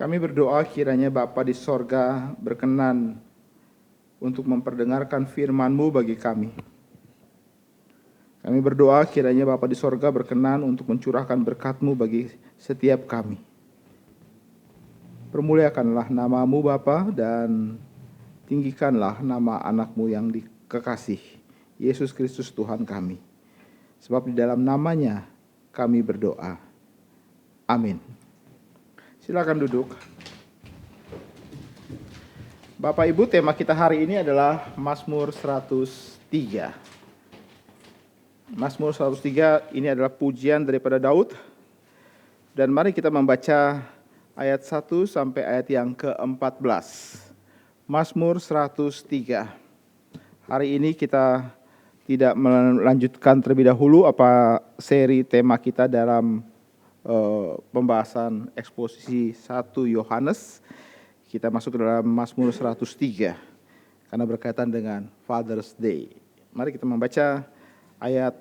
Kami berdoa kiranya Bapa di sorga berkenan untuk memperdengarkan firman-Mu bagi kami. Kami berdoa kiranya Bapa di sorga berkenan untuk mencurahkan berkat-Mu bagi setiap kami. Permuliakanlah nama-Mu Bapa dan tinggikanlah nama anak-Mu yang dikekasih, Yesus Kristus Tuhan kami. Sebab di dalam namanya kami berdoa. Amin. Silakan duduk. Bapak Ibu, tema kita hari ini adalah Mazmur 103. Mazmur 103 ini adalah pujian daripada Daud. Dan mari kita membaca ayat 1 sampai ayat yang ke-14. Mazmur 103. Hari ini kita tidak melanjutkan terlebih dahulu seri tema kita dalam pembahasan eksposisi 1 Yohanes. Kita masuk ke dalam Mazmur 103 karena berkaitan dengan Father's Day. Mari kita membaca ayat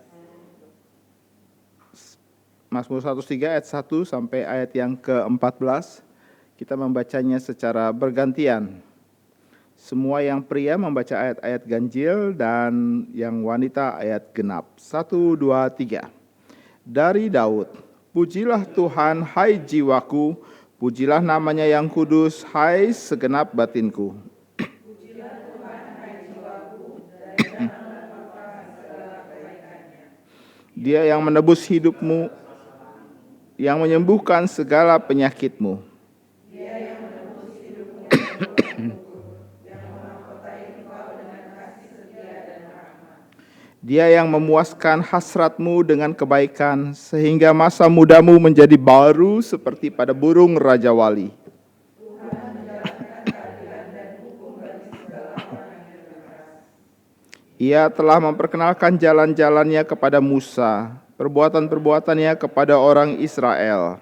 Mazmur 103 ayat 1 sampai ayat yang ke-14. Kita membacanya secara bergantian. Semua yang pria membaca ayat-ayat ganjil dan yang wanita ayat genap. 1, 2, 3. Dari Daud. Pujilah Tuhan, hai jiwaku, pujilah namanya yang kudus, hai segenap batinku. Pujilah Tuhan, hai jiwaku, dari dalam melupakan segala kebaikannya. Dia yang menebus hidupmu, yang menyembuhkan segala penyakitmu. Dia yang menebus hidupmu, yang memahkotai engkau dengan kasih setia dan rahmat. Dia yang memuaskan hasratmu dengan kebaikan, sehingga masa mudamu menjadi baru seperti pada burung Raja Wali. Tuhan menjalankan keadilan dan hukum bagi segala orang yang berkeras. Ia telah memperkenalkan jalan-jalannya kepada Musa, perbuatan-perbuatannya kepada orang Israel.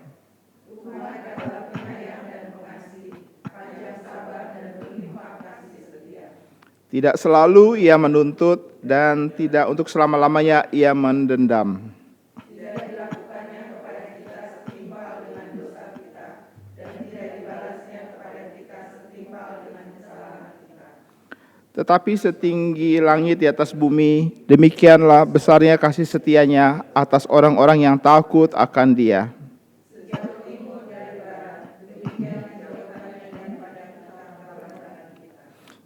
Tuhan adalah penyayang dan pengasih, panjang sabar dan berlimpah kasih setia. Tidak selalu ia menuntut dan tidak untuk selama-lamanya ia mendendam. Tidak dilakukannya kepada kita setimpal dengan dosa kita, dan tidak dibalasnya kepada kita setimpal dengan kesalahan kita. Tetapi setinggi langit di atas bumi, demikianlah besarnya kasih setianya atas orang-orang yang takut akan Dia. Sejauh timur dari barat, demikian kejauhannya daripada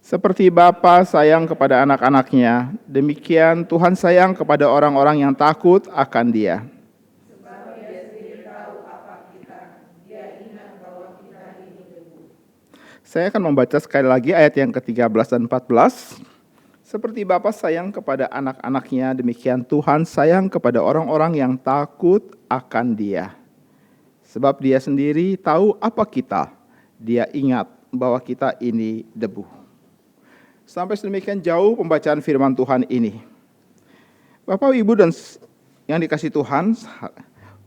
seperti Bapa sayang kepada anak-anaknya, demikian Tuhan sayang kepada orang-orang yang takut akan Dia. Sebab Dia sendiri tahu apa kita, Dia ingat bahwa kita ini debu. Saya akan membaca sekali lagi ayat yang ke-13 dan 14. Seperti Bapa sayang kepada anak-anaknya, demikian Tuhan sayang kepada orang-orang yang takut akan Dia. Sebab Dia sendiri tahu apa kita, Dia ingat bahwa kita ini debu. Sampai sedemikian jauh pembacaan firman Tuhan ini. Bapak, Ibu, dan yang dikasih Tuhan,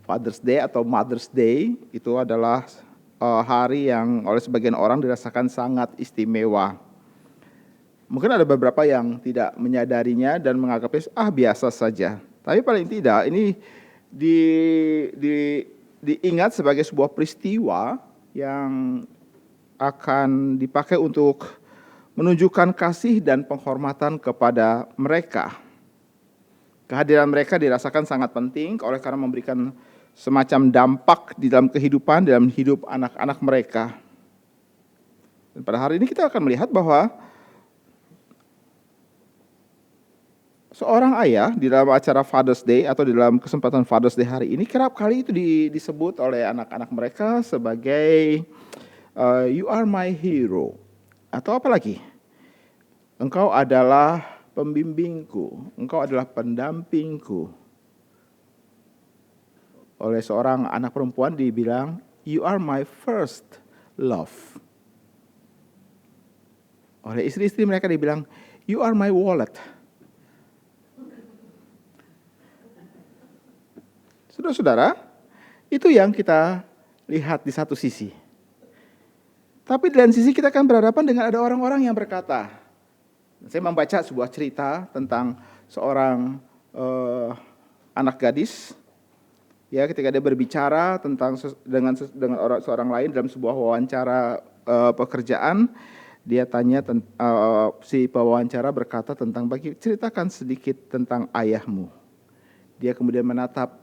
Father's Day atau Mother's Day itu adalah hari yang oleh sebagian orang dirasakan sangat istimewa. Mungkin ada beberapa yang tidak menyadarinya dan menganggapnya biasa saja. Tapi paling tidak ini diingat sebagai sebuah peristiwa yang akan dipakai untuk menunjukkan kasih dan penghormatan kepada mereka. Kehadiran mereka dirasakan sangat penting oleh karena memberikan semacam dampak di dalam kehidupan, dalam hidup anak-anak mereka. Dan pada hari ini kita akan melihat bahwa seorang ayah di dalam acara Father's Day atau di dalam kesempatan Father's Day hari ini kerap kali itu disebut oleh anak-anak mereka sebagai you are my hero. Atau apa lagi? Engkau adalah pembimbingku, engkau adalah pendampingku. Oleh seorang anak perempuan dibilang, you are my first love. Oleh istri-istri mereka dibilang, you are my wallet. Saudara-saudara, itu yang kita lihat di satu sisi. Tapi di lain sisi kita akan berhadapan dengan ada orang-orang yang berkata, saya membaca sebuah cerita tentang seorang anak gadis Ya, ketika dia berbicara tentang dengan seorang lain dalam sebuah wawancara pekerjaan, dia tanya si pewawancara berkata tentang ceritakan sedikit tentang ayahmu. Dia kemudian menatap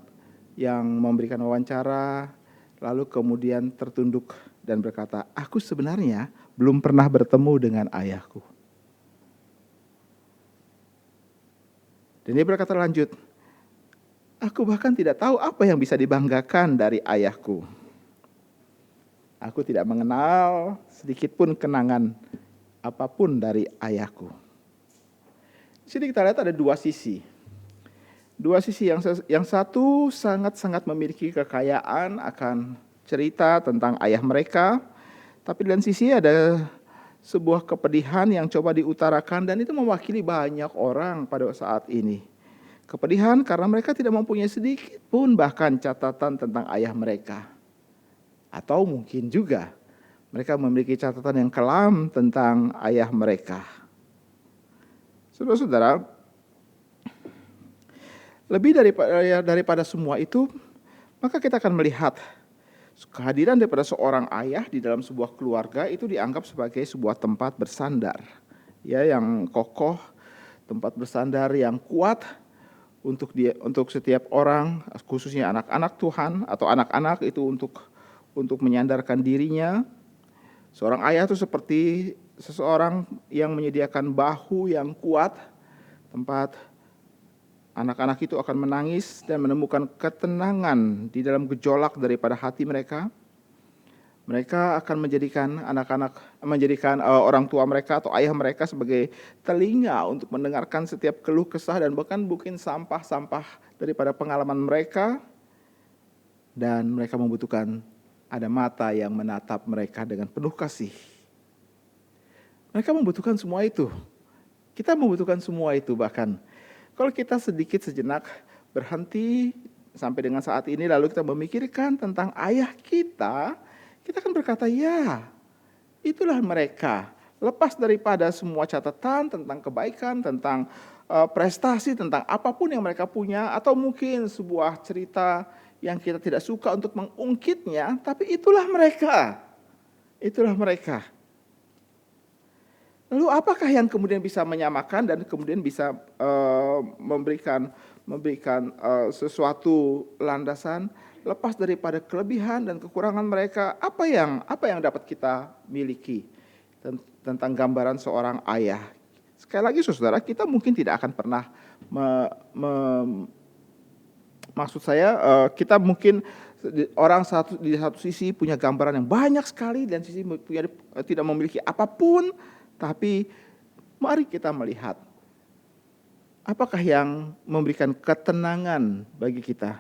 yang memberikan wawancara, lalu kemudian tertunduk dan berkata, aku sebenarnya belum pernah bertemu dengan ayahku. Dan dia berkata lanjut, aku bahkan tidak tahu apa yang bisa dibanggakan dari ayahku. Aku tidak mengenal sedikit pun kenangan apapun dari ayahku. Di sini kita lihat ada dua sisi. Dua sisi, yang satu sangat-sangat memiliki kekayaan akan cerita tentang ayah mereka, tapi di lain sisi ada sebuah kepedihan yang coba diutarakan, dan itu mewakili banyak orang pada saat ini. Kepedihan karena mereka tidak mempunyai sedikit pun bahkan catatan tentang ayah mereka. Atau mungkin juga mereka memiliki catatan yang kelam tentang ayah mereka. Saudara-saudara, lebih daripada semua itu, maka kita akan melihat kehadiran daripada seorang ayah di dalam sebuah keluarga itu dianggap sebagai sebuah tempat bersandar, ya, yang kokoh, tempat bersandar yang kuat untuk setiap orang, khususnya anak-anak Tuhan atau anak-anak itu untuk menyandarkan dirinya. Seorang ayah itu seperti seseorang yang menyediakan bahu yang kuat, tempat anak-anak itu akan menangis dan menemukan ketenangan di dalam gejolak daripada hati mereka. Mereka akan menjadikan orang tua mereka atau ayah mereka sebagai telinga untuk mendengarkan setiap keluh kesah dan bahkan mungkin sampah-sampah daripada pengalaman mereka. Dan mereka membutuhkan ada mata yang menatap mereka dengan penuh kasih. Mereka membutuhkan semua itu. Kita membutuhkan semua itu bahkan. Kalau kita sedikit sejenak berhenti sampai dengan saat ini lalu kita memikirkan tentang ayah kita akan berkata, ya, itulah mereka. Lepas daripada semua catatan tentang kebaikan, tentang prestasi, tentang apapun yang mereka punya, atau mungkin sebuah cerita yang kita tidak suka untuk mengungkitnya, tapi itulah mereka. Itulah mereka. Lalu apakah yang kemudian bisa menyamakan dan kemudian bisa memberikan sesuatu landasan lepas daripada kelebihan dan kekurangan mereka? Apa yang dapat kita miliki tentang gambaran seorang ayah? Sekali lagi saudara, kita mungkin tidak akan pernah maksud saya kita mungkin orang di satu sisi punya gambaran yang banyak sekali dan sisi tidak memiliki apapun. Tapi mari kita melihat apakah yang memberikan ketenangan bagi kita.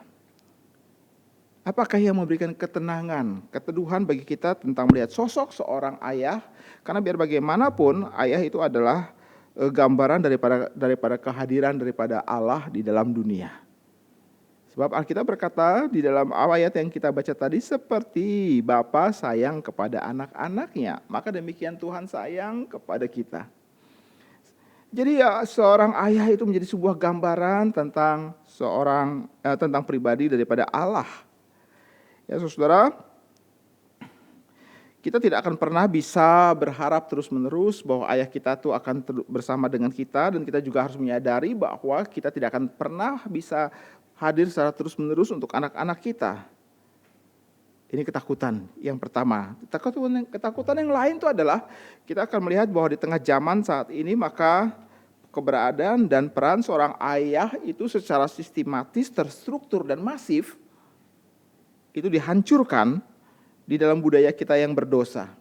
Apakah yang memberikan ketenangan, keteduhan bagi kita tentang melihat sosok seorang ayah. Karena biar bagaimanapun ayah itu adalah gambaran daripada kehadiran daripada Allah di dalam dunia. Sebab Alkitab berkata di dalam ayat yang kita baca tadi, seperti Bapa sayang kepada anak-anaknya, maka demikian Tuhan sayang kepada kita. Jadi ya, seorang ayah itu menjadi sebuah gambaran tentang tentang pribadi daripada Allah. Ya saudara, kita tidak akan pernah bisa berharap terus-menerus bahwa ayah kita itu akan bersama dengan kita, dan kita juga harus menyadari bahwa kita tidak akan pernah bisa hadir secara terus-menerus untuk anak-anak kita. Ini ketakutan yang pertama. Ketakutan yang lain itu adalah kita akan melihat bahwa di tengah zaman saat ini maka keberadaan dan peran seorang ayah itu secara sistematis, terstruktur dan masif itu dihancurkan di dalam budaya kita yang berdosa.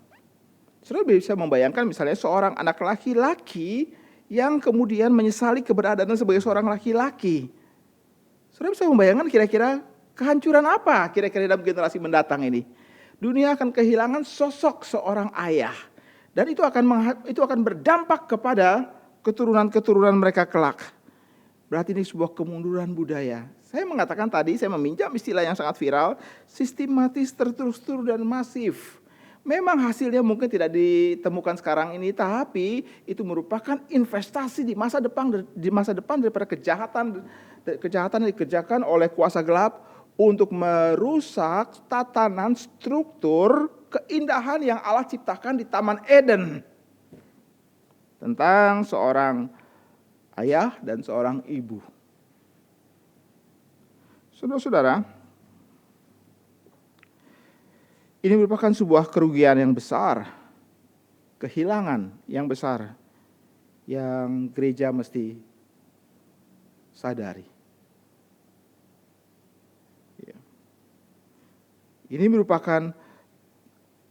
Saudara bisa membayangkan misalnya seorang anak laki-laki yang kemudian menyesali keberadaannya sebagai seorang laki-laki. Saudara bisa membayangkan kira-kira kehancuran apa kira-kira dalam generasi mendatang ini. Dunia akan kehilangan sosok seorang ayah. Dan itu akan berdampak kepada keturunan-keturunan mereka kelak. Berarti ini sebuah kemunduran budaya. Saya mengatakan tadi, saya meminjam istilah yang sangat viral, sistematis, terstruktur dan masif. Memang hasilnya mungkin tidak ditemukan sekarang ini, tapi itu merupakan investasi di masa depan daripada kejahatan yang dikerjakan oleh kuasa gelap untuk merusak tatanan struktur keindahan yang Allah ciptakan di Taman Eden. Tentang seorang ayah dan seorang ibu. Saudara-saudara, ini merupakan sebuah kerugian yang besar, kehilangan yang besar, yang gereja mesti sadari. Ini merupakan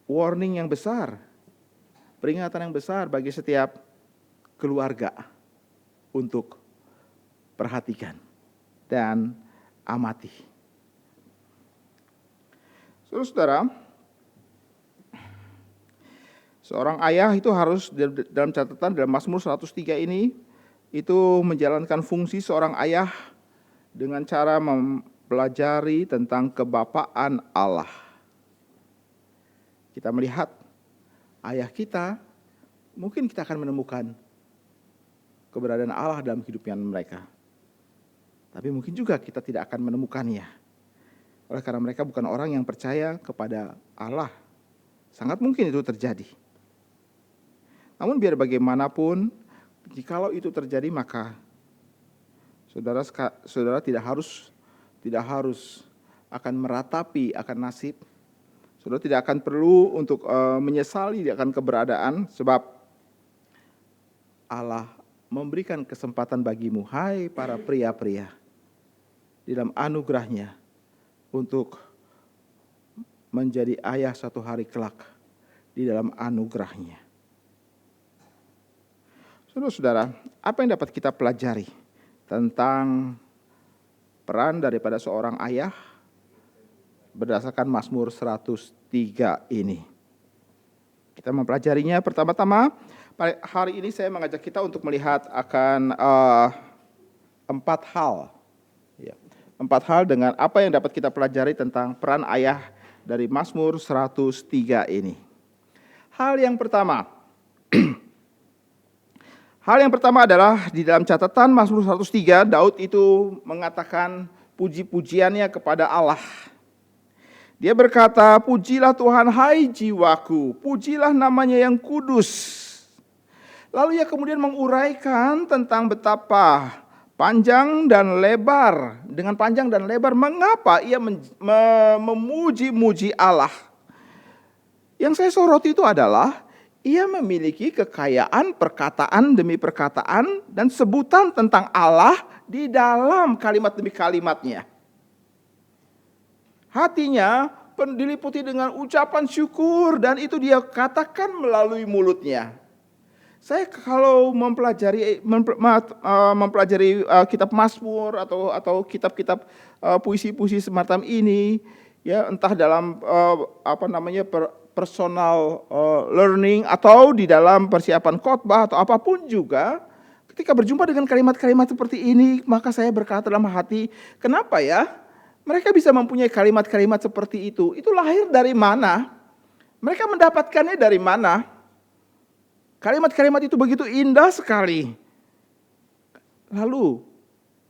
warning yang besar, peringatan yang besar bagi setiap keluarga untuk perhatikan dan amati. Saudara-saudara, seorang ayah itu harus dalam catatan dalam Mazmur 103 ini itu menjalankan fungsi seorang ayah dengan cara mempelajari tentang kebapaan Allah. Kita melihat ayah kita, mungkin kita akan menemukan keberadaan Allah dalam hidupnya mereka. Tapi mungkin juga kita tidak akan menemukannya. Oleh karena mereka bukan orang yang percaya kepada Allah. Sangat mungkin itu terjadi. Namun biar bagaimanapun, jikalau itu terjadi maka saudara tidak harus akan meratapi akan nasib. Saudara tidak akan perlu untuk menyesali akan keberadaan, sebab Allah memberikan kesempatan bagimu, hai para pria-pria, di dalam anugerahnya untuk menjadi ayah suatu hari kelak di dalam anugerahnya. Saudara-saudara, apa yang dapat kita pelajari tentang peran daripada seorang ayah berdasarkan Mazmur 103 ini? Kita mempelajarinya. Pertama-tama, hari ini saya mengajak kita untuk melihat akan 4 hal. 4 hal dengan apa yang dapat kita pelajari tentang peran ayah dari Mazmur 103 ini. Hal yang pertama, adalah di dalam catatan Mazmur 103, Daud itu mengatakan puji-pujiannya kepada Allah. Dia berkata, pujilah Tuhan hai jiwaku, pujilah namanya yang kudus. Lalu ia kemudian menguraikan tentang betapa panjang dan lebar, dengan panjang dan lebar, mengapa ia memuji-muji Allah. Yang saya soroti itu adalah, ia memiliki kekayaan perkataan demi perkataan dan sebutan tentang Allah di dalam kalimat demi kalimatnya. Hatinya diliputi dengan ucapan syukur dan itu dia katakan melalui mulutnya. Saya kalau mempelajari kitab Mazmur atau kitab-kitab puisi-puisi semacam ini, ya entah dalam personal learning atau di dalam persiapan khotbah atau apapun juga, ketika berjumpa dengan kalimat-kalimat seperti ini, maka saya berkata dalam hati, kenapa ya mereka bisa mempunyai kalimat-kalimat seperti itu? Itu lahir dari mana? Mereka mendapatkannya dari mana? Kalimat-kalimat itu begitu indah sekali. Lalu,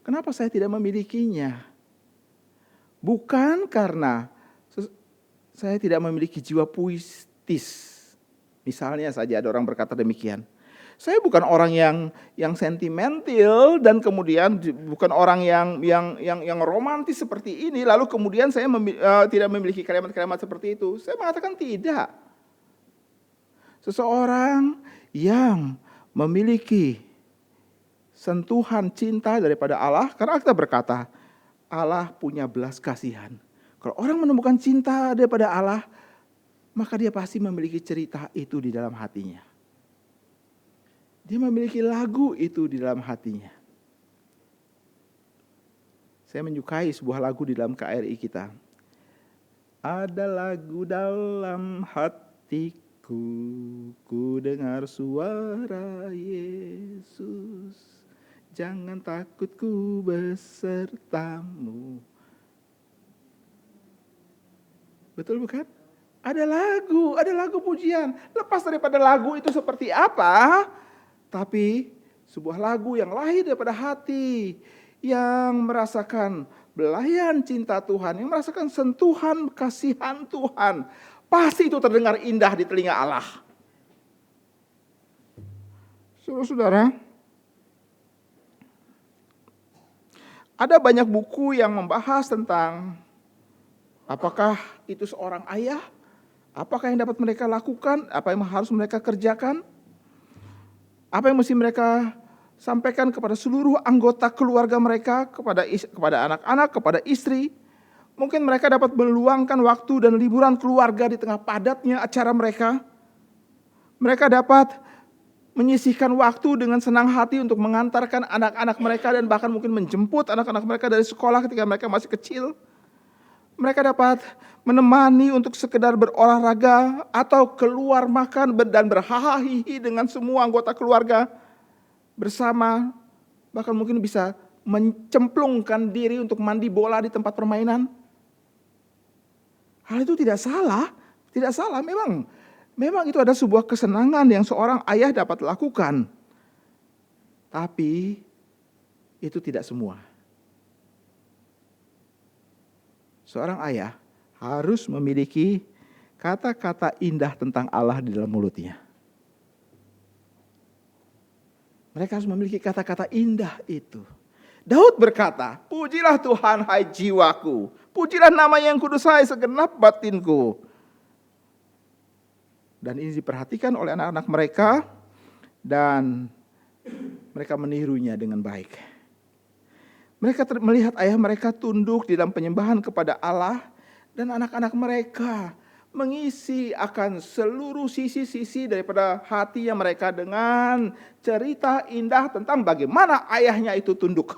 kenapa saya tidak memilikinya? Bukan karena saya tidak memiliki jiwa puitis. Misalnya saja ada orang berkata demikian. Saya bukan orang yang sentimental dan kemudian bukan orang yang romantis seperti ini. Lalu kemudian saya tidak memiliki kalimat-kalimat seperti itu. Saya mengatakan tidak. Seseorang yang memiliki sentuhan cinta daripada Allah, karena kita berkata Allah punya belas kasihan. Kalau orang menemukan cinta daripada Allah, maka dia pasti memiliki cerita itu di dalam hatinya. Dia memiliki lagu itu di dalam hatinya. Saya menyukai sebuah lagu di dalam KRI kita. Ada lagu dalam hatiku, ku dengar suara Yesus. Jangan takut, ku besertamu. Betul bukan? Ada lagu pujian. Lepas daripada lagu itu seperti apa, tapi sebuah lagu yang lahir daripada hati, yang merasakan belayan cinta Tuhan, yang merasakan sentuhan kasihan Tuhan, pasti itu terdengar indah di telinga Allah. Saudara, ada banyak buku yang membahas tentang apakah itu seorang ayah, apakah yang dapat mereka lakukan, apa yang harus mereka kerjakan, apa yang mesti mereka sampaikan kepada seluruh anggota keluarga mereka, kepada anak-anak, kepada istri. Mungkin mereka dapat meluangkan waktu dan liburan keluarga di tengah padatnya acara mereka. Mereka dapat menyisihkan waktu dengan senang hati untuk mengantarkan anak-anak mereka dan bahkan mungkin menjemput anak-anak mereka dari sekolah ketika mereka masih kecil. Mereka dapat menemani untuk sekedar berolahraga atau keluar makan dan berhahaha dengan semua anggota keluarga bersama, bahkan mungkin bisa mencemplungkan diri untuk mandi bola di tempat permainan. Hal itu tidak salah, memang itu ada sebuah kesenangan yang seorang ayah dapat lakukan. Tapi itu tidak semua. Seorang ayah harus memiliki kata-kata indah tentang Allah di dalam mulutnya. Mereka harus memiliki kata-kata indah itu. Daud berkata, pujilah Tuhan hai jiwaku, pujilah nama yang kudus hai segenap batinku. Dan ini diperhatikan oleh anak-anak mereka dan mereka menirunya dengan baik. Mereka melihat ayah mereka tunduk di dalam penyembahan kepada Allah dan anak-anak mereka mengisi akan seluruh sisi-sisi daripada hatinya mereka dengan cerita indah tentang bagaimana ayahnya itu tunduk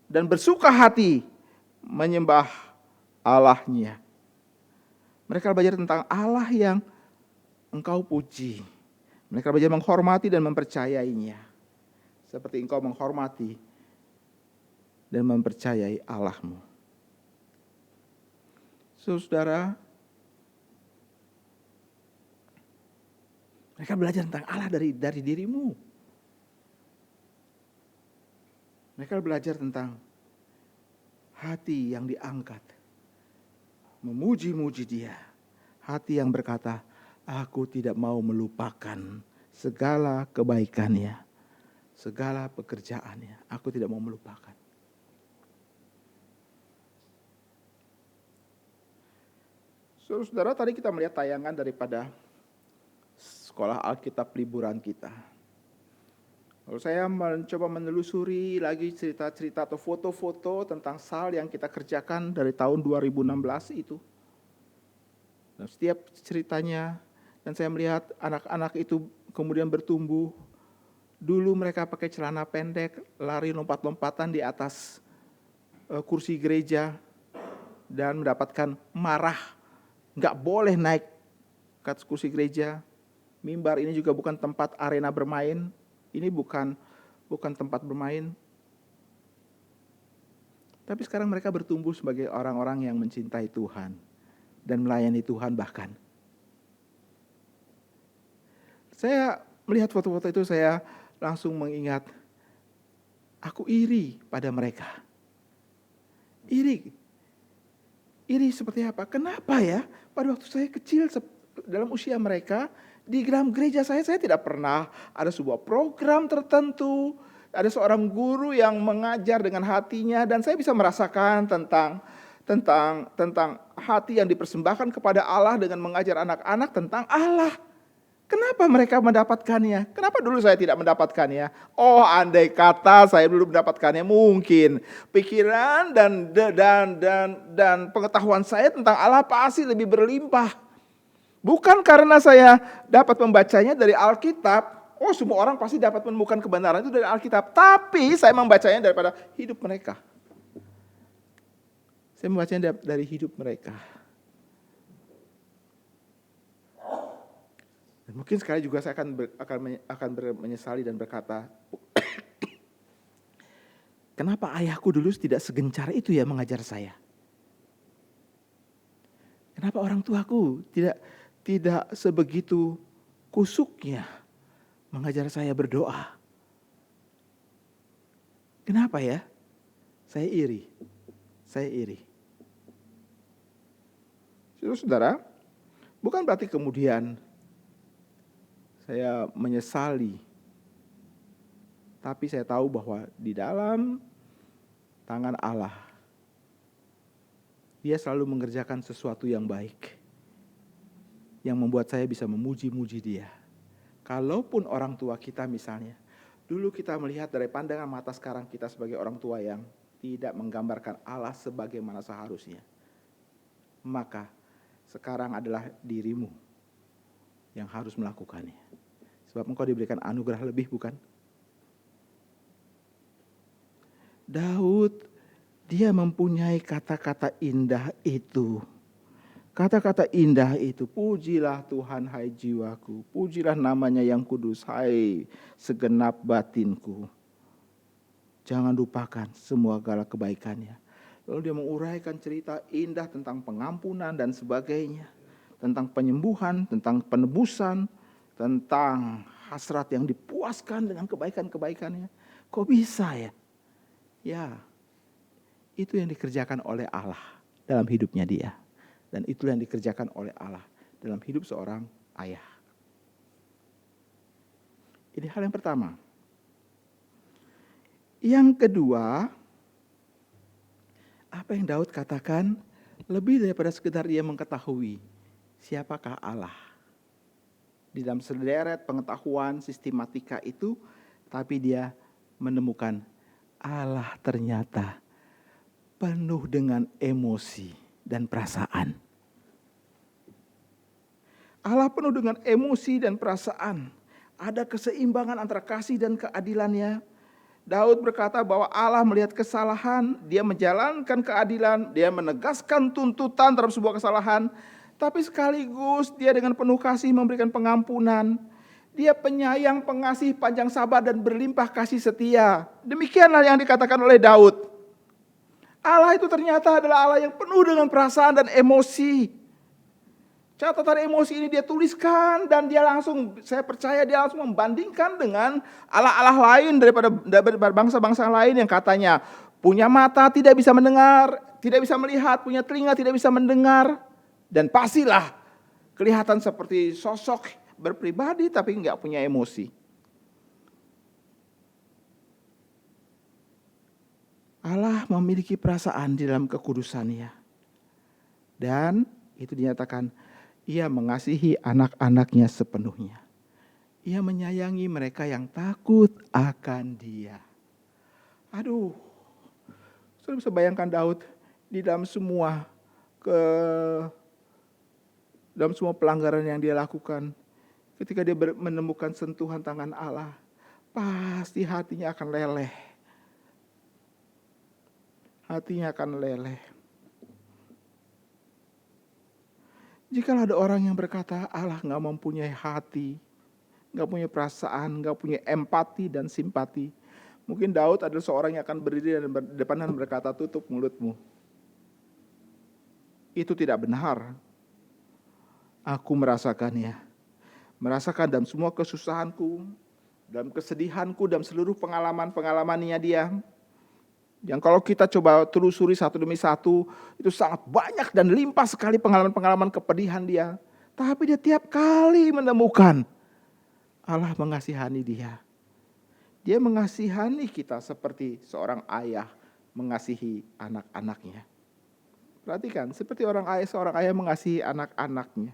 dan bersuka hati menyembah Allahnya. Mereka belajar tentang Allah yang engkau puji. Mereka belajar menghormati dan mempercayainya. Seperti engkau menghormati dan mempercayai Allahmu. Saudara, mereka belajar tentang Allah dari dirimu. Mereka belajar tentang hati yang diangkat, memuji-muji Dia. Hati yang berkata, aku tidak mau melupakan segala kebaikannya, segala pekerjaannya. Aku tidak mau melupakan. Saudara, tadi kita melihat tayangan daripada sekolah Alkitab liburan kita. Lalu saya mencoba menelusuri lagi cerita-cerita atau foto-foto tentang SAL yang kita kerjakan dari tahun 2016 itu. Dan setiap ceritanya, dan saya melihat anak-anak itu kemudian bertumbuh. Dulu mereka pakai celana pendek, lari lompat-lompatan di atas kursi gereja, dan mendapatkan marah. Nggak boleh naik ke atas kursi gereja. Mimbar ini juga bukan tempat arena bermain. Ini bukan tempat bermain. Tapi sekarang mereka bertumbuh sebagai orang-orang yang mencintai Tuhan dan melayani Tuhan bahkan. Saya melihat foto-foto itu, saya langsung mengingat, aku iri pada mereka. Iri seperti apa? Kenapa ya? Pada waktu saya kecil dalam usia mereka, di dalam gereja saya tidak pernah ada sebuah program tertentu, ada seorang guru yang mengajar dengan hatinya, dan saya bisa merasakan tentang hati yang dipersembahkan kepada Allah dengan mengajar anak-anak tentang Allah. Kenapa mereka mendapatkannya? Kenapa dulu saya tidak mendapatkannya? Oh, andai kata saya dulu mendapatkannya, mungkin pikiran dan pengetahuan saya tentang Allah pasti lebih berlimpah. Bukan karena saya dapat membacanya dari Alkitab, oh semua orang pasti dapat menemukan kebenaran itu dari Alkitab. Tapi saya membacanya daripada hidup mereka. Saya membacanya dari hidup mereka. Dan mungkin sekali juga saya akan menyesali dan berkata, kenapa ayahku dulu tidak segencar itu ya mengajar saya? Kenapa orang tuaku tidak sebegitu kusuknya mengajar saya berdoa? Kenapa ya? Saya iri. saya iri. Saudara, bukan berarti kemudian saya menyesali, tapi saya tahu bahwa di dalam tangan Allah, Dia selalu mengerjakan sesuatu yang baik, yang membuat saya bisa memuji-muji Dia. Kalaupun orang tua kita misalnya, dulu kita melihat dari pandangan mata, sekarang kita sebagai orang tua yang tidak menggambarkan Allah sebagaimana seharusnya, maka sekarang adalah dirimu yang harus melakukannya. Sebab engkau diberikan anugerah lebih, bukan? Daud, dia mempunyai kata-kata indah itu. Kata-kata indah itu, pujilah Tuhan hai jiwaku, pujilah namanya yang kudus hai segenap batinku. Jangan lupakan semua segala kebaikannya. Lalu dia menguraikan cerita indah tentang pengampunan dan sebagainya. Tentang penyembuhan, tentang penebusan, tentang hasrat yang dipuaskan dengan kebaikan-kebaikannya. Kok bisa ya? Ya, itu yang dikerjakan oleh Allah dalam hidupnya dia. Dan itu yang dikerjakan oleh Allah dalam hidup seorang ayah. Ini hal yang pertama. Yang kedua, apa yang Daud katakan lebih daripada sekedar dia mengetahui siapakah Allah. Di dalam sederet pengetahuan sistematika itu, tapi dia menemukan Allah ternyata penuh dengan emosi dan perasaan. Allah penuh dengan emosi dan perasaan. Ada keseimbangan antara kasih dan keadilannya. Daud berkata bahwa Allah melihat kesalahan, dia menjalankan keadilan, dia menegaskan tuntutan terhadap sebuah kesalahan, tapi sekaligus dia dengan penuh kasih memberikan pengampunan. Dia penyayang, pengasih, panjang sabar dan berlimpah kasih setia. Demikianlah yang dikatakan oleh Daud. Allah itu ternyata adalah Allah yang penuh dengan perasaan dan emosi. Catatan emosi ini dia tuliskan dan dia langsung, saya percaya dia langsung membandingkan dengan Allah-Allah lain daripada bangsa-bangsa lain yang katanya punya mata tidak bisa mendengar, tidak bisa melihat, punya telinga tidak bisa mendengar, dan pastilah kelihatan seperti sosok berpribadi tapi enggak punya emosi. Allah memiliki perasaan di dalam kekudusannya. Dan itu dinyatakan Ia mengasihi anak-anaknya sepenuhnya. Ia menyayangi mereka yang takut akan Dia. Aduh, sudah bisa bayangkan Daud di dalam semua pelanggaran yang dia lakukan. Ketika dia menemukan sentuhan tangan Allah, pasti hatinya akan leleh. Hatinya akan leleh. Jika ada orang yang berkata Allah gak mempunyai hati, gak punya perasaan, gak punya empati dan simpati, mungkin Daud adalah seorang yang akan berdiri dan berdepan dan berkata, tutup mulutmu. Itu tidak benar. Aku merasakannya. Merasakan dalam semua kesusahanku, dalam kesedihanku, dalam seluruh pengalaman-pengalamannya dia. Yang kalau kita coba telusuri satu demi satu, itu sangat banyak dan limpah sekali pengalaman-pengalaman kepedihan dia. Tapi dia tiap kali menemukan Allah mengasihani dia. Dia mengasihani kita seperti seorang ayah mengasihi anak-anaknya. Perhatikan, seperti seorang ayah mengasihi anak-anaknya.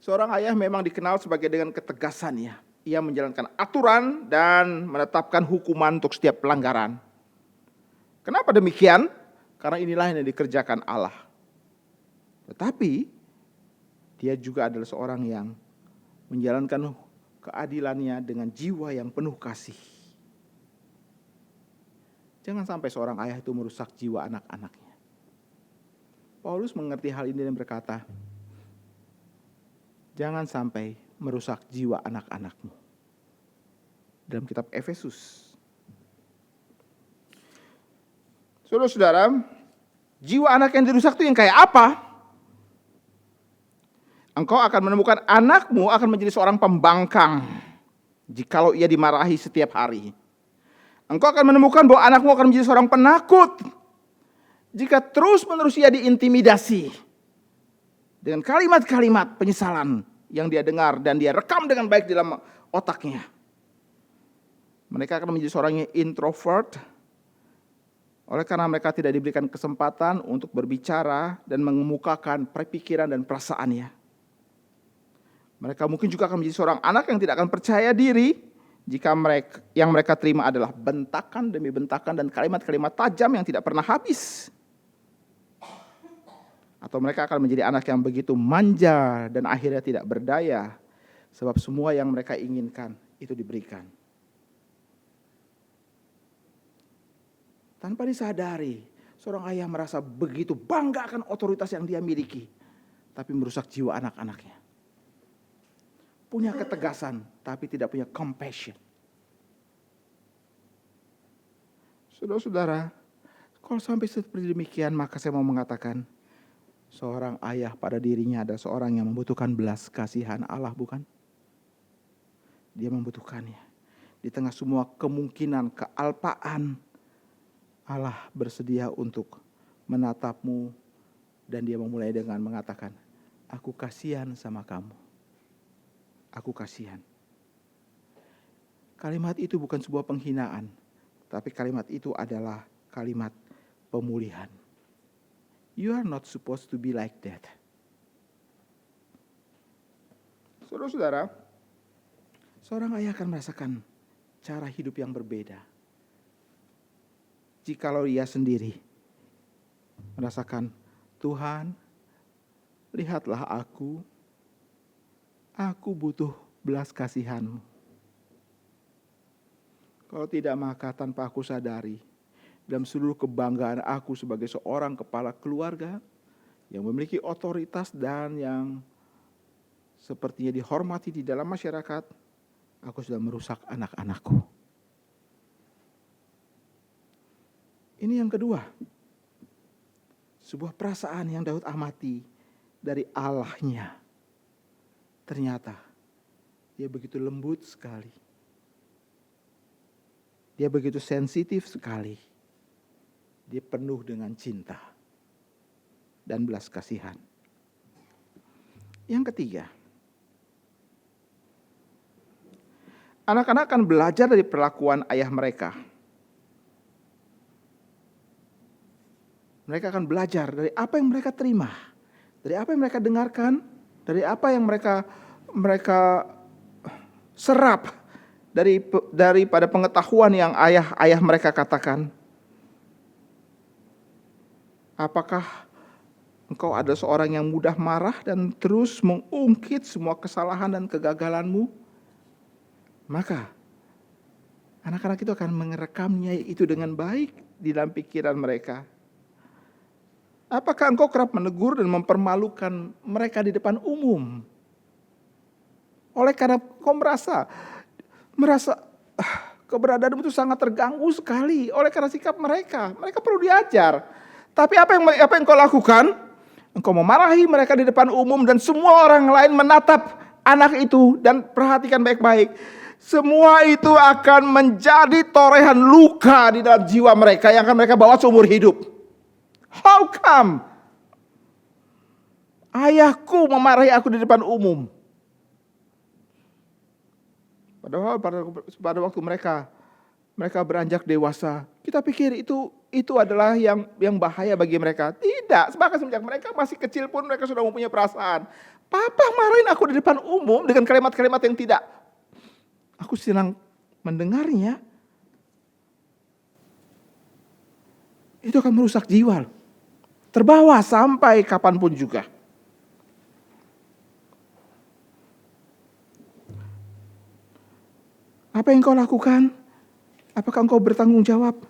Seorang ayah memang dikenal sebagai dengan ketegasannya. Ia menjalankan aturan dan menetapkan hukuman untuk setiap pelanggaran. Kenapa demikian? Karena inilah yang dikerjakan Allah. Tetapi dia juga adalah seorang yang menjalankan keadilannya dengan jiwa yang penuh kasih. Jangan sampai seorang ayah itu merusak jiwa anak-anaknya. Paulus mengerti hal ini dan berkata, jangan sampai merusak jiwa anak-anakmu. Dalam kitab Efesus. Saudara-saudara, jiwa anak yang dirusak itu yang kayak apa? Engkau akan menemukan anakmu akan menjadi seorang pembangkang jikalau ia dimarahi setiap hari. Engkau akan menemukan bahwa anakmu akan menjadi seorang penakut jika terus-menerus ia diintimidasi dengan kalimat-kalimat penyesalan yang dia dengar dan dia rekam dengan baik di dalam otaknya. Mereka akan menjadi seorang yang introvert oleh karena mereka tidak diberikan kesempatan untuk berbicara dan mengemukakan pikiran dan perasaannya. Mereka mungkin juga akan menjadi seorang anak yang tidak akan percaya diri jika yang mereka terima adalah bentakan demi bentakan dan kalimat-kalimat tajam yang tidak pernah habis. Atau mereka akan menjadi anak yang begitu manja dan akhirnya tidak berdaya sebab semua yang mereka inginkan itu diberikan. Tanpa disadari, seorang ayah merasa begitu bangga akan otoritas yang dia miliki, tapi merusak jiwa anak-anaknya. Punya ketegasan, tapi tidak punya compassion. Saudara-saudara, kalau sampai seperti demikian, maka saya mau mengatakan, seorang ayah pada dirinya adalah seorang yang membutuhkan belas kasihan Allah, bukan? Dia membutuhkannya. Di tengah semua kemungkinan kealpaan, Allah bersedia untuk menatapmu dan dia memulai dengan mengatakan, aku kasihan sama kamu. Aku kasihan. Kalimat itu bukan sebuah penghinaan, tapi kalimat itu adalah kalimat pemulihan. You are not supposed to be like that. Saudara-saudara, seorang ayah akan merasakan cara hidup yang berbeda jikalau ia sendiri merasakan, Tuhan, lihatlah aku butuh belas kasihan-Mu. Kalau tidak, maka tanpa aku sadari, dalam seluruh kebanggaan aku sebagai seorang kepala keluarga yang memiliki otoritas dan yang sepertinya dihormati di dalam masyarakat, aku sudah merusak anak-anakku. Ini yang kedua, sebuah perasaan yang Daud amati dari Allahnya. Ternyata dia begitu lembut sekali. Dia begitu sensitif sekali. Dia penuh dengan cinta dan belas kasihan. Yang ketiga, anak-anak akan belajar dari perlakuan ayah mereka. Mereka akan belajar dari apa yang mereka terima, dari apa yang mereka dengarkan, dari apa yang mereka serap daripada pengetahuan yang ayah mereka katakan. Apakah engkau ada seorang yang mudah marah dan terus mengungkit semua kesalahan dan kegagalanmu? Maka anak-anak itu akan merekamnya itu dengan baik di dalam pikiran mereka. Apakah engkau kerap menegur dan mempermalukan mereka di depan umum? Oleh karena kau merasa keberadaanmu itu sangat terganggu sekali oleh karena sikap mereka. Mereka perlu diajar. Tapi apa yang kau lakukan? Engkau memarahi mereka di depan umum dan semua orang lain menatap anak itu dan perhatikan baik-baik. Semua itu akan menjadi torehan luka di dalam jiwa mereka yang akan mereka bawa seumur hidup. How come? Ayahku memarahi aku di depan umum. Padahal pada waktu mereka beranjak dewasa, kita pikir itu adalah yang bahaya bagi mereka. Tidak, bahkan semenjak mereka masih kecil pun mereka sudah mempunyai perasaan. Papa marahin aku di depan umum dengan kalimat-kalimat yang tidak aku senang mendengarnya. Itu akan merusak jiwa. Terbawa sampai kapanpun juga. Apa yang kau lakukan? Apakah engkau bertanggung jawab?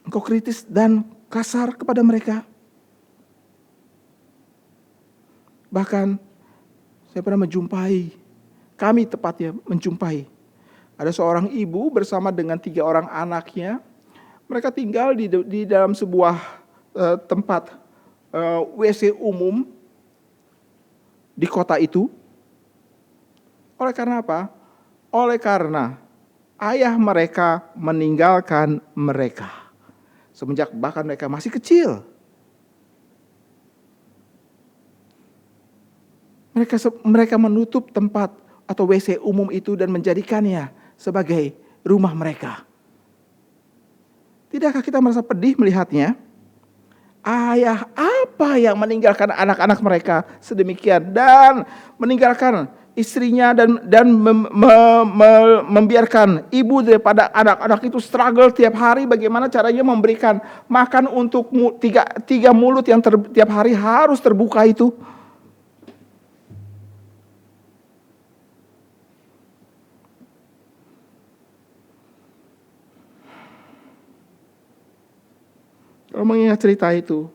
Engkau kritis dan kasar kepada mereka? Bahkan saya pernah kami tepatnya menjumpai, ada seorang ibu bersama dengan 3 orang anaknya. Mereka tinggal di dalam sebuah tempat WC umum di kota itu. Oleh karena apa? Oleh karena ayah mereka meninggalkan mereka semenjak bahkan mereka masih kecil. Mereka menutup tempat atau WC umum itu dan menjadikannya sebagai rumah mereka. Tidakkah kita merasa pedih melihatnya? Ayah apa yang meninggalkan anak-anak mereka sedemikian dan meninggalkan istrinya dan membiarkan ibu daripada anak-anak itu struggle tiap hari bagaimana caranya memberikan makan untuk tiga mulut yang tiap hari harus terbuka itu. Kalau mengingat cerita itu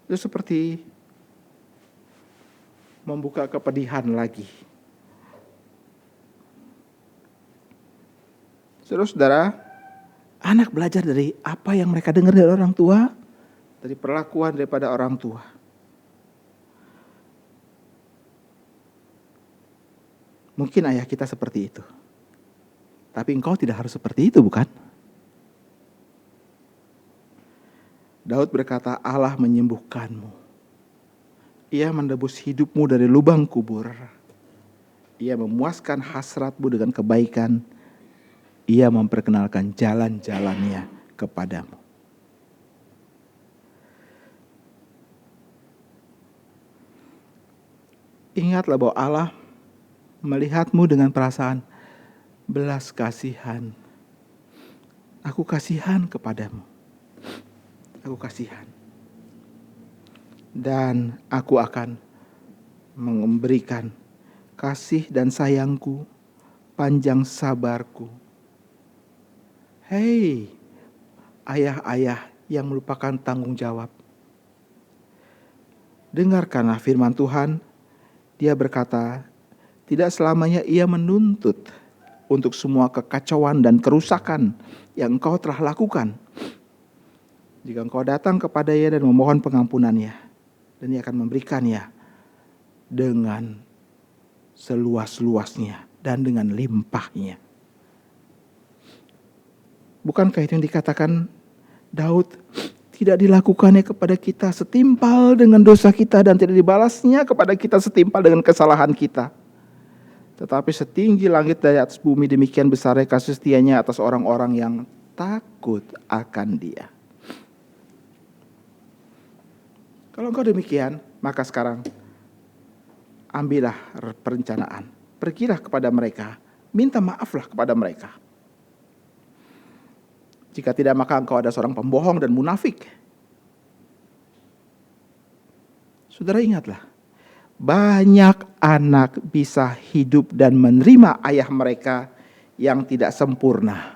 seperti membuka kepedihan lagi. Saudara-saudara, anak belajar dari apa yang mereka dengar dari orang tua, dari perlakuan daripada orang tua. Mungkin ayah kita seperti itu. Tapi engkau tidak harus seperti itu, bukan? Daud berkata, Allah menyembuhkanmu. Ia menebus hidupmu dari lubang kubur. Ia memuaskan hasratmu dengan kebaikan. Ia memperkenalkan jalan-jalannya kepadamu. Ingatlah bahwa Allah melihatmu dengan perasaan belas kasihan. Aku kasihan kepadamu. Aku kasihan. Dan aku akan memberikan kasih dan sayangku, panjang sabarku. Hei, ayah-ayah yang melupakan tanggung jawab. Dengarkanlah firman Tuhan. Dia berkata, tidak selamanya ia menuntut untuk semua kekacauan dan kerusakan yang engkau telah lakukan. Jika engkau datang kepadanya dan memohon pengampunannya, dan ia akan memberikannya dengan seluas-luasnya dan dengan limpahnya. Bukankah itu yang dikatakan Daud, tidak dilakukannya kepada kita setimpal dengan dosa kita dan tidak dibalasnya kepada kita setimpal dengan kesalahan kita. Tetapi setinggi langit dari atas bumi demikian besarnya kasih setianya atas orang-orang yang takut akan Dia. Kalau engkau demikian, maka sekarang ambillah perencanaan. Pergilah kepada mereka, minta maaflah kepada mereka. Jika tidak, maka engkau ada seorang pembohong dan munafik. Saudara ingatlah, banyak anak bisa hidup dan menerima ayah mereka yang tidak sempurna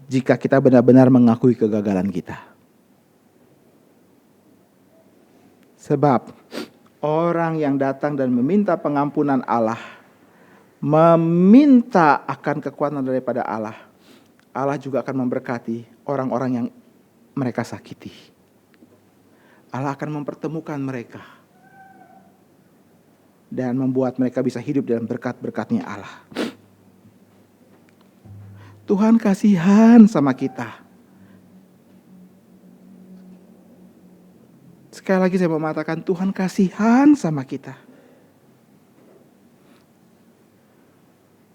jika kita benar-benar mengakui kegagalan kita. Sebab orang yang datang dan meminta pengampunan Allah, meminta akan kekuatan daripada Allah, Allah juga akan memberkati orang-orang yang mereka sakiti. Allah akan mempertemukan mereka dan membuat mereka bisa hidup dalam berkat-berkat-Nya Allah. Tuhan kasihan sama kita. Sekali lagi saya mau mengatakan, Tuhan kasihan sama kita.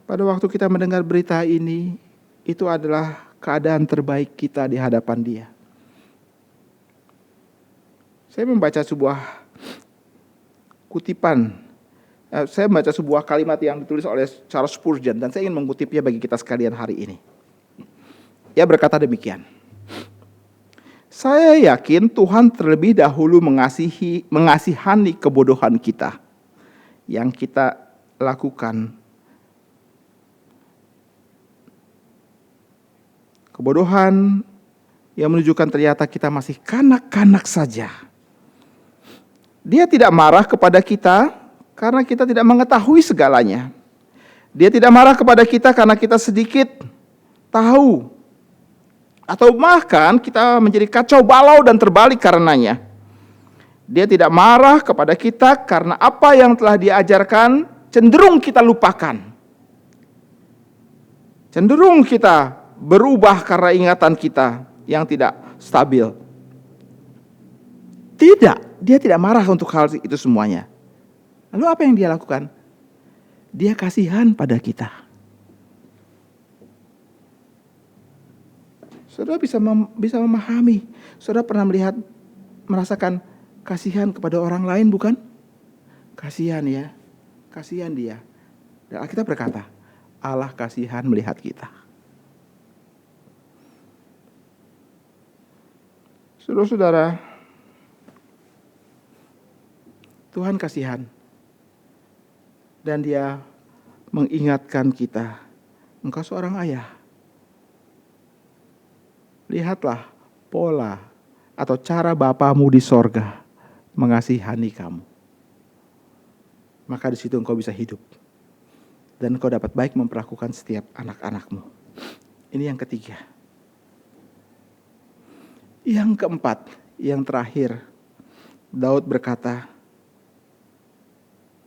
Pada waktu kita mendengar berita ini, itu adalah keadaan terbaik kita di hadapan Dia. Saya membaca sebuah kutipan. Saya membaca sebuah kalimat yang ditulis oleh Charles Spurgeon dan saya ingin mengutipnya bagi kita sekalian hari ini. Ia berkata demikian. Saya yakin Tuhan terlebih dahulu mengasihani kebodohan kita yang kita lakukan. Kebodohan yang menunjukkan ternyata kita masih kanak-kanak saja. Dia tidak marah kepada kita karena kita tidak mengetahui segalanya. Dia tidak marah kepada kita karena kita sedikit tahu. Atau bahkan kita menjadi kacau balau dan terbalik karenanya. Dia tidak marah kepada kita karena apa yang telah diajarkan cenderung kita lupakan. Cenderung kita berubah karena ingatan kita yang tidak stabil. Tidak, dia tidak marah untuk hal itu semuanya. Lalu apa yang dia lakukan? Dia kasihan pada kita. Saudara bisa memahami. Saudara pernah merasakan kasihan kepada orang lain, bukan? Kasihan ya, kasihan dia. Dan Alkitab berkata, Allah kasihan melihat kita. Saudara-saudara, Tuhan kasihan. Dan dia mengingatkan kita, engkau seorang ayah. Lihatlah pola atau cara Bapamu di sorga mengasihani kamu. Maka di situ engkau bisa hidup. Dan engkau dapat baik memperlakukan setiap anak-anakmu. Ini yang ketiga. Yang keempat, yang terakhir, Daud berkata,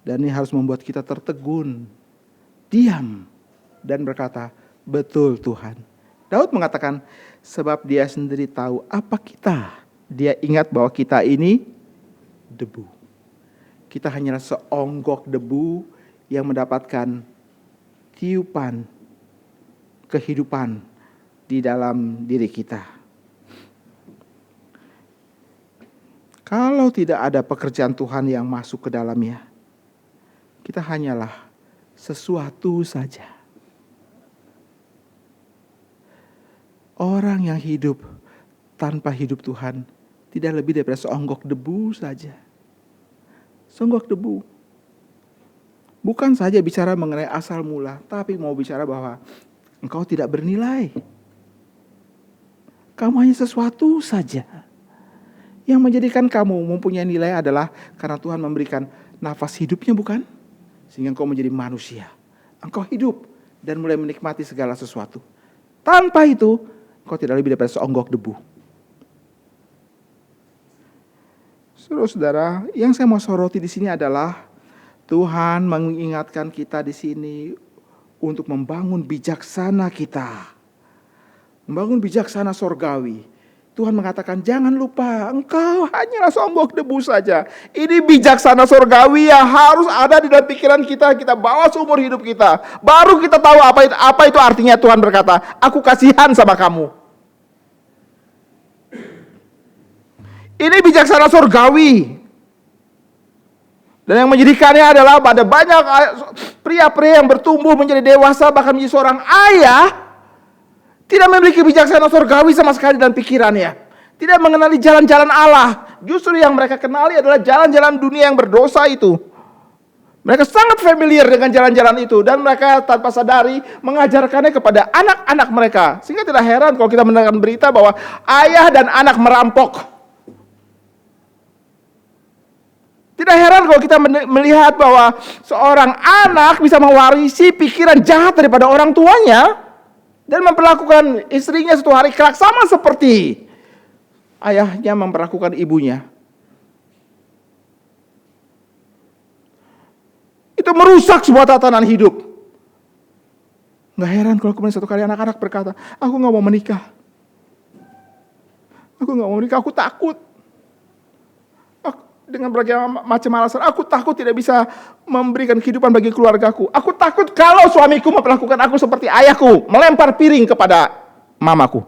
dan ini harus membuat kita tertegun, diam, dan berkata, betul Tuhan. Daud mengatakan, sebab dia sendiri tahu apa kita. Dia ingat bahwa kita ini debu. Kita hanyalah seonggok debu yang mendapatkan tiupan kehidupan di dalam diri kita. Kalau tidak ada pekerjaan Tuhan yang masuk ke dalamnya, kita hanyalah sesuatu saja. Orang yang hidup tanpa hidup Tuhan tidak lebih daripada seonggok debu saja. Seonggok debu. Bukan saja bicara mengenai asal mula, tapi mau bicara bahwa engkau tidak bernilai. Kamu hanya sesuatu saja. Yang menjadikan kamu mempunyai nilai adalah karena Tuhan memberikan nafas hidupnya, bukan? Sehingga engkau menjadi manusia. Engkau hidup dan mulai menikmati segala sesuatu. Tanpa itu, engkau tidak lebih daripada seonggok debu. Saudara-saudara, yang saya mau soroti di sini adalah Tuhan mengingatkan kita di sini untuk membangun bijaksana kita. Membangun bijaksana sorgawi. Tuhan mengatakan, jangan lupa, engkau hanyalah seonggok debu saja. Ini bijaksana sorgawi yang harus ada di dalam pikiran kita. Kita bawa seumur hidup kita. Baru kita tahu apa itu artinya Tuhan berkata, aku kasihan sama kamu. Ini bijaksana sorgawi. Dan yang menjadikannya adalah pada banyak pria-pria yang bertumbuh menjadi dewasa, bahkan menjadi seorang ayah, tidak memiliki bijaksana sorgawi sama sekali dalam pikirannya. Tidak mengenali jalan-jalan Allah. Justru yang mereka kenali adalah jalan-jalan dunia yang berdosa itu. Mereka sangat familiar dengan jalan-jalan itu. Dan mereka tanpa sadari mengajarkannya kepada anak-anak mereka. Sehingga tidak heran kalau kita mendengar berita bahwa ayah dan anak merampok. Tidak heran kalau kita melihat bahwa seorang anak bisa mewarisi pikiran jahat daripada orang tuanya. Dan memperlakukan istrinya satu hari kelak sama seperti ayahnya memperlakukan ibunya. Itu merusak sebuah tatanan hidup. Gak heran kalau kemudian satu kali anak-anak berkata, aku gak mau menikah. Aku gak mau menikah, aku takut. Dengan berbagai macam alasan, aku takut tidak bisa memberikan kehidupan bagi keluargaku. Aku takut kalau suamiku memperlakukan aku seperti ayahku, melempar piring kepada mamaku.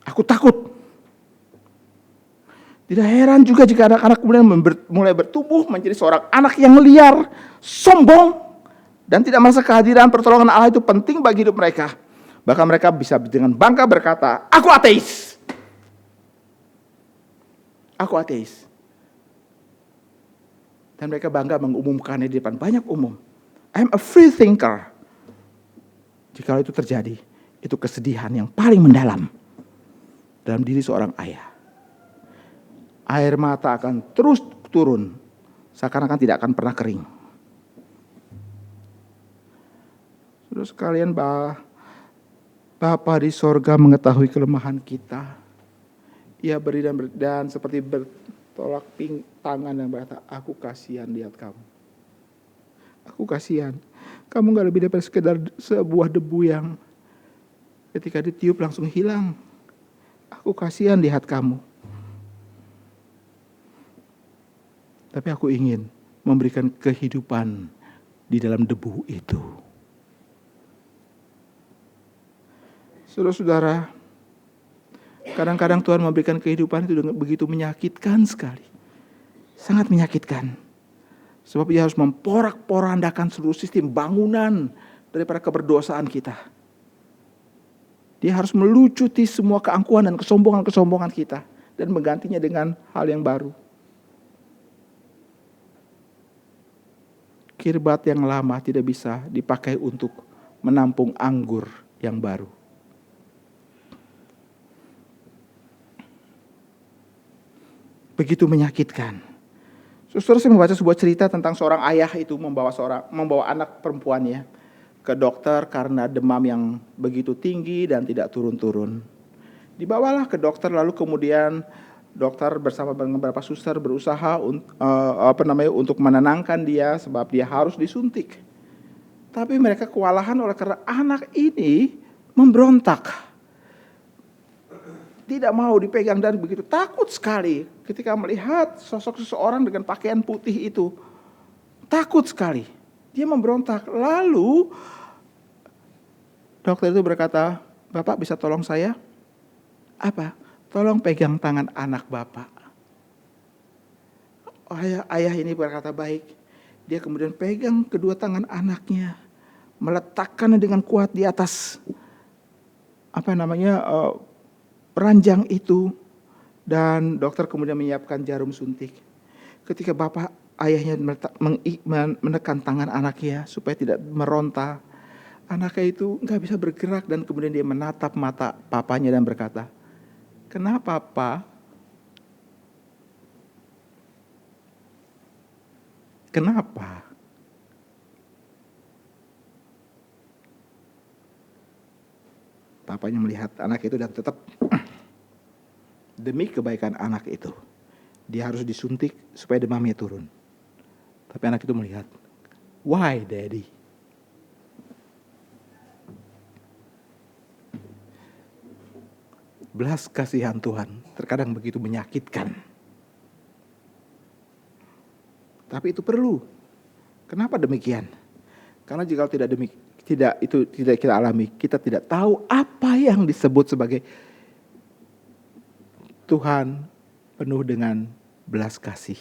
Aku takut. Tidak heran juga jika anak-anak kemudian mulai bertumbuh menjadi seorang anak yang liar, sombong, dan tidak merasa kehadiran pertolongan Allah itu penting bagi hidup mereka. Bahkan mereka bisa dengan bangga berkata, aku ateis. Aku ateis. Dan mereka bangga mengumumkannya di depan banyak umum. I'm a free thinker. Jika itu terjadi, itu kesedihan yang paling mendalam dalam diri seorang ayah. Air mata akan terus turun, seakan-akan tidak akan pernah kering. Saudara sekalian, Bapa di sorga mengetahui kelemahan kita. Ia beri dan seperti bertolak tangan dan berkata, aku kasihan lihat kamu. Aku kasihan. Kamu gak lebih daripada sekedar sebuah debu yang ketika ditiup langsung hilang. Aku kasihan lihat kamu. Tapi aku ingin memberikan kehidupan di dalam debu itu. Saudara-saudara, kadang-kadang Tuhan memberikan kehidupan itu dengan begitu menyakitkan sekali. Sangat menyakitkan. Sebab Dia harus memporak-porandakan seluruh sistem bangunan daripada keberdosaan kita. Dia harus melucuti semua keangkuhan dan kesombongan-kesombongan kita dan menggantinya dengan hal yang baru. Kirbat yang lama tidak bisa dipakai untuk menampung anggur yang baru. Begitu menyakitkan. Saudara, saya membaca sebuah cerita tentang seorang ayah itu membawa anak perempuannya ke dokter karena demam yang begitu tinggi dan tidak turun-turun. Dibawalah ke dokter, lalu kemudian dokter bersama dengan beberapa suster berusaha untuk menenangkan dia sebab dia harus disuntik. Tapi mereka kewalahan karena anak ini memberontak. Tidak mau dipegang dan begitu takut sekali ketika melihat sosok seseorang dengan pakaian putih itu. Takut sekali. Dia memberontak. Lalu dokter itu berkata, "Bapak bisa tolong saya?" "Apa?" "Tolong pegang tangan anak Bapak." Ayah ini berkata, "Baik." Dia kemudian pegang kedua tangan anaknya, meletakkannya dengan kuat di atas ranjang itu, dan dokter kemudian menyiapkan jarum suntik. Ketika ayahnya menekan tangan anaknya supaya tidak meronta, anaknya itu nggak bisa bergerak dan kemudian dia menatap mata papanya dan berkata, "Kenapa, Pak?" "Kenapa?" Papanya melihat anak itu dan tetap demi kebaikan anak itu, dia harus disuntik supaya demamnya turun. Tapi anak itu melihat, "Why, Daddy?" Belas kasihan Tuhan terkadang begitu menyakitkan. Tapi itu perlu. Kenapa demikian? Karena jika tidak kita alami, kita tidak tahu apa yang disebut sebagai Tuhan penuh dengan belas kasih.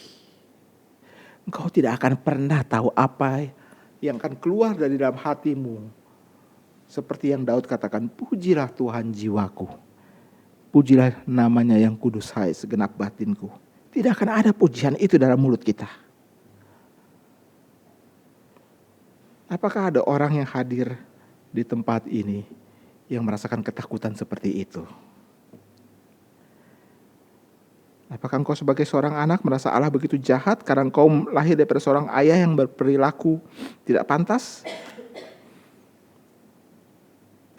Engkau tidak akan pernah tahu apa yang akan keluar dari dalam hatimu. Seperti yang Daud katakan, "Pujilah Tuhan jiwaku. Pujilah namanya yang kudus, hai segenap batinku." Tidak akan ada pujian itu dalam mulut kita. Apakah ada orang yang hadir di tempat ini yang merasakan ketakutan seperti itu? Apakah engkau sebagai seorang anak merasa Allah begitu jahat karena engkau lahir daripada seorang ayah yang berperilaku tidak pantas?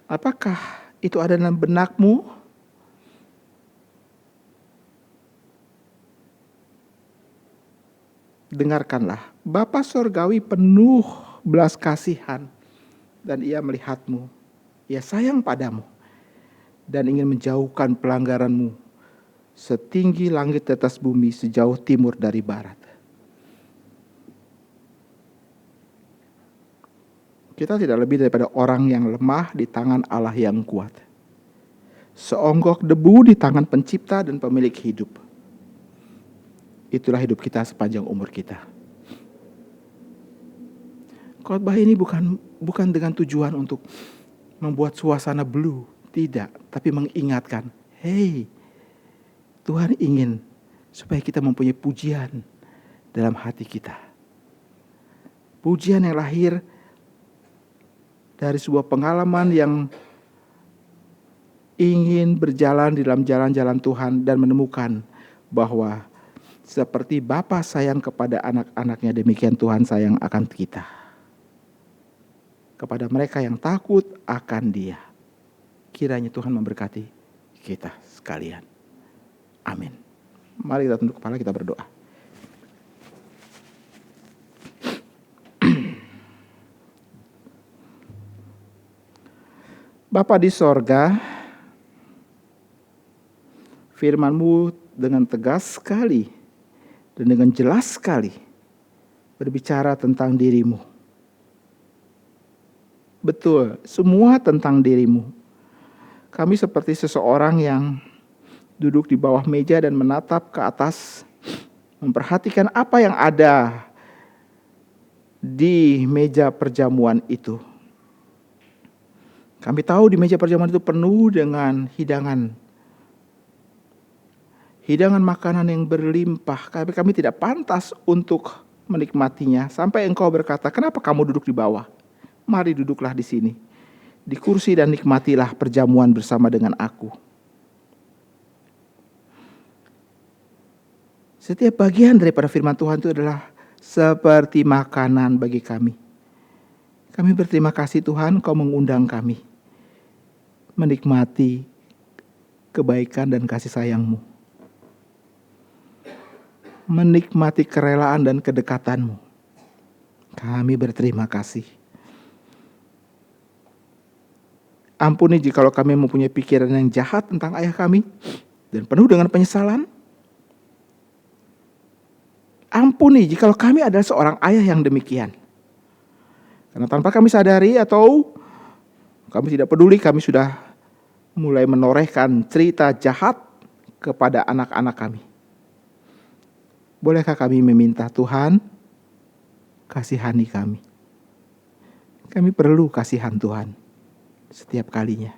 Apakah itu ada dalam benakmu? Dengarkanlah, Bapa Sorgawi penuh belas kasihan dan Ia melihatmu. Ia sayang padamu dan ingin menjauhkan pelanggaranmu setinggi langit di atas bumi, sejauh timur dari barat. Kita tidak lebih daripada orang yang lemah di tangan Allah yang kuat. Seonggok debu di tangan pencipta dan pemilik hidup. Itulah hidup kita sepanjang umur kita. Khotbah ini bukan dengan tujuan untuk membuat suasana blue, tidak, tapi mengingatkan, hey, Tuhan ingin supaya kita mempunyai pujian dalam hati kita. Pujian yang lahir dari sebuah pengalaman yang ingin berjalan di dalam jalan-jalan Tuhan dan menemukan bahwa seperti Bapa sayang kepada anak-anaknya, demikian Tuhan sayang akan kita. Kepada mereka yang takut akan Dia. Kiranya Tuhan memberkati kita sekalian. Amin. Mari kita tunduk kepala, kita berdoa. Bapa di sorga, firman-Mu dengan tegas sekali dan dengan jelas sekali berbicara tentang diri-Mu. Betul, semua tentang diri-Mu. Kami seperti seseorang yang duduk di bawah meja dan menatap ke atas, memperhatikan apa yang ada di meja perjamuan itu. Kami tahu di meja perjamuan itu penuh dengan hidangan makanan yang berlimpah. Kami tidak pantas untuk menikmatinya. Sampai Engkau berkata, kenapa kamu duduk di bawah? Mari duduklah di sini, di kursi, dan nikmatilah perjamuan bersama dengan aku. Setiap bagian daripada firman Tuhan itu adalah seperti makanan bagi kami. Kami berterima kasih Tuhan, Kau mengundang kami menikmati kebaikan dan kasih sayang-Mu. Menikmati kerelaan dan kedekatan-Mu. Kami berterima kasih. Ampuni jikalau kami mempunyai pikiran yang jahat tentang ayah kami dan penuh dengan penyesalan. Ampuni jikalau kami adalah seorang ayah yang demikian. Karena tanpa kami sadari atau kami tidak peduli, kami sudah mulai menorehkan cerita jahat kepada anak-anak kami. Bolehkah kami meminta Tuhan, kasihani kami. Kami perlu kasihan Tuhan setiap kalinya.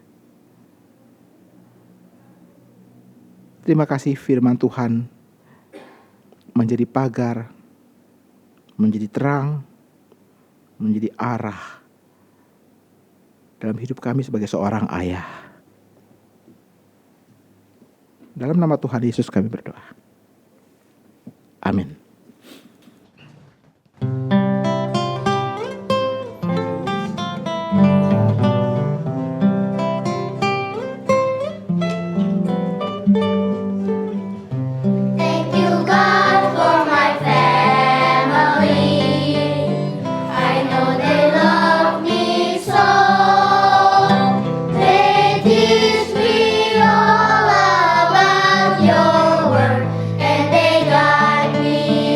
Terima kasih firman Tuhan menjadi pagar, menjadi terang, menjadi arah dalam hidup kami sebagai seorang ayah. Dalam nama Tuhan Yesus kami berdoa. Amin. And they guide me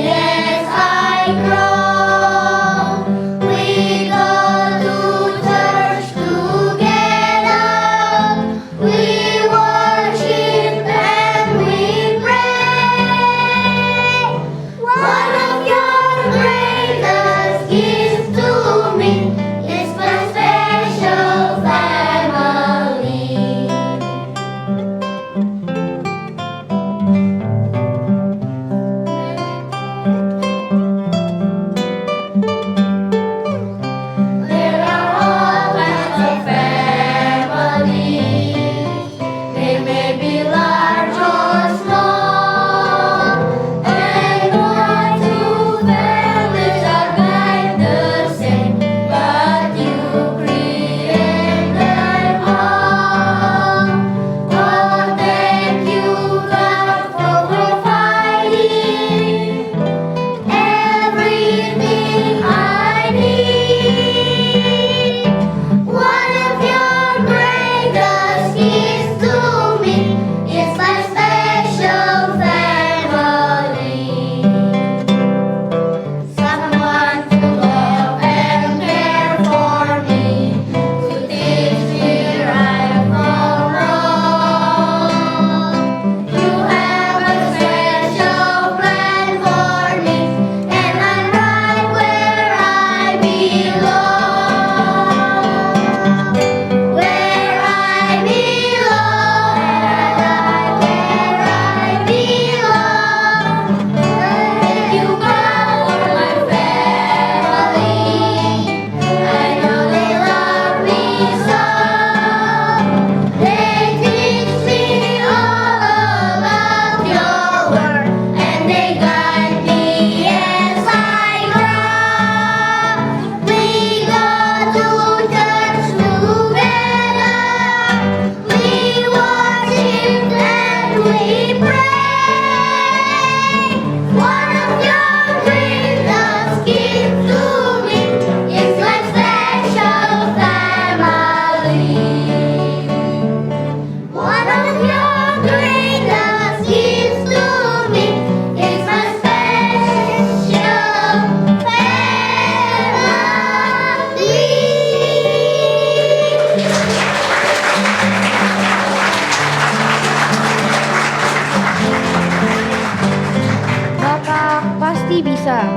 kita.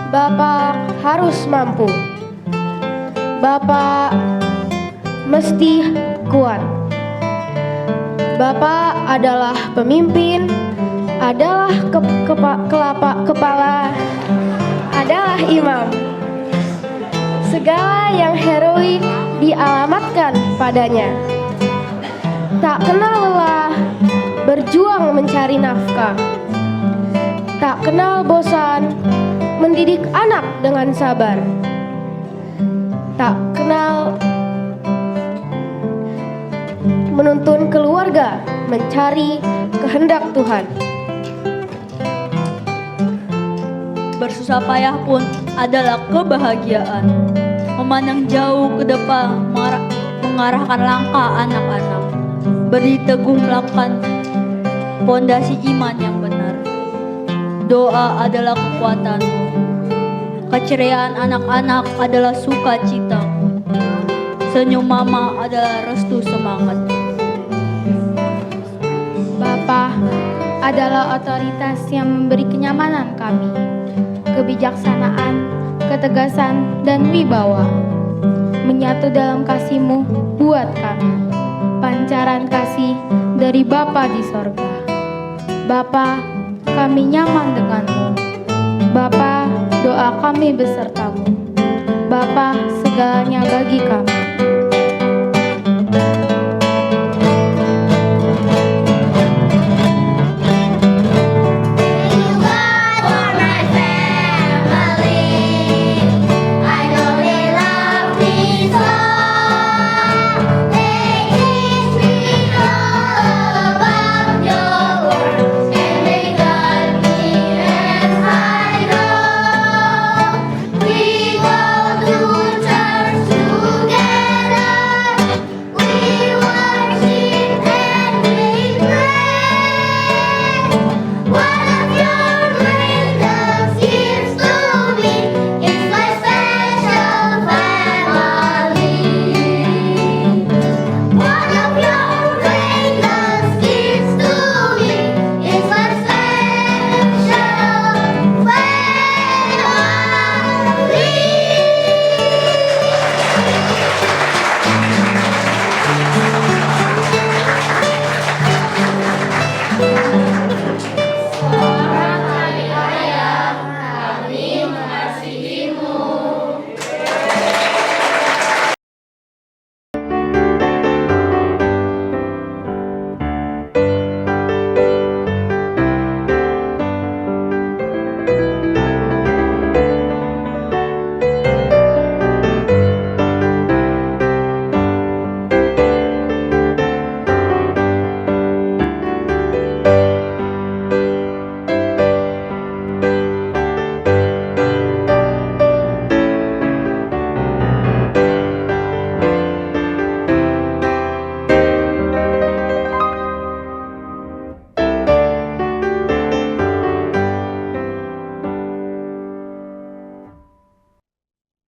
Bapak harus mampu. Bapak mesti kuat. Bapak adalah pemimpin, adalah kepala, adalah imam. Segala yang heroik dialamatkan padanya. Tak kenal lelah berjuang mencari nafkah. Tak kenal bosan mendidik anak dengan sabar. Tak kenal menuntun keluarga mencari kehendak Tuhan. Bersusah payah pun adalah kebahagiaan. Memandang jauh ke depan, mengarahkan langkah anak-anak. Beri teguh melakukan fondasi iman yang benar. Doa adalah kekuatanmu. Keceriaan anak-anak adalah sukacita. Senyum mama adalah restu semangat. Bapa adalah otoritas yang memberi kenyamanan kami, kebijaksanaan, ketegasan, dan wibawa. Menyatu dalam kasih-Mu buat kami, pancaran kasih dari Bapa di sorga. Bapa, kami nyaman dengan-Mu. Bapa, doa kami beserta-Mu. Bapa, segalanya bagi kami.